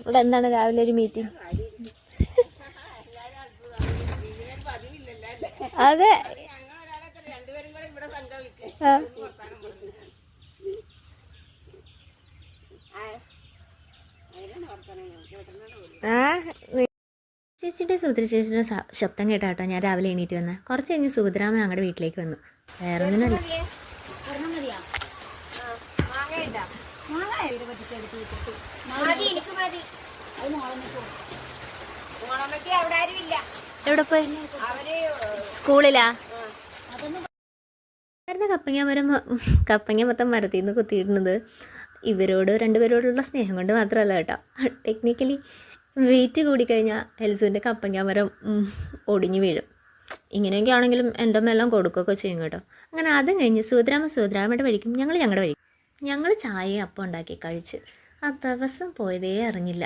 ഇവിടെ എന്താണ് രാവിലെ ഒരു മീറ്റിംഗ്? അതെ, ചേച്ചിയുടെ സുഭദ്ര ചേച്ചിയുടെ ശബ്ദം കേട്ടാട്ടോ ഞാൻ രാവിലെ എണീറ്റ് വന്നത്. കുറച്ച് കഴിഞ്ഞ് സുഭദ്രാമ ഞങ്ങളുടെ വീട്ടിലേക്ക് വന്നു. വേറെ ഒന്നിനല്ല. എവിടെ പോയി? സ്കൂളിലാ? കപ്പങ്ങ മൊത്തം മരത്തിൽ നിന്ന് കുത്തിയിടുന്നത് ഇവരോട് രണ്ടുപേരോടുള്ള സ്നേഹം കൊണ്ട് മാത്രമല്ല കേട്ടോ. ടെക്നിക്കലി വെയിറ്റ് കൂടിക്കഴിഞ്ഞാൽ എൽസുവിൻ്റെ കപ്പങ്ങ മരം ഒടിഞ്ഞു വീഴും. ഇങ്ങനെയൊക്കെ ആണെങ്കിലും എൻ്റെ മേലെല്ലാം കൊടുക്കുകയൊക്കെ ചെയ്യും കേട്ടോ. അങ്ങനെ അതും കഴിഞ്ഞ് സുഭദ്രാമയുടെ വഴിക്കും ഞങ്ങൾ ഞങ്ങളുടെ വഴിക്കും ഞങ്ങൾ ചായയും അപ്പം ഉണ്ടാക്കി കഴിച്ച് ആ ദിവസം പോയതേ അറിഞ്ഞില്ല.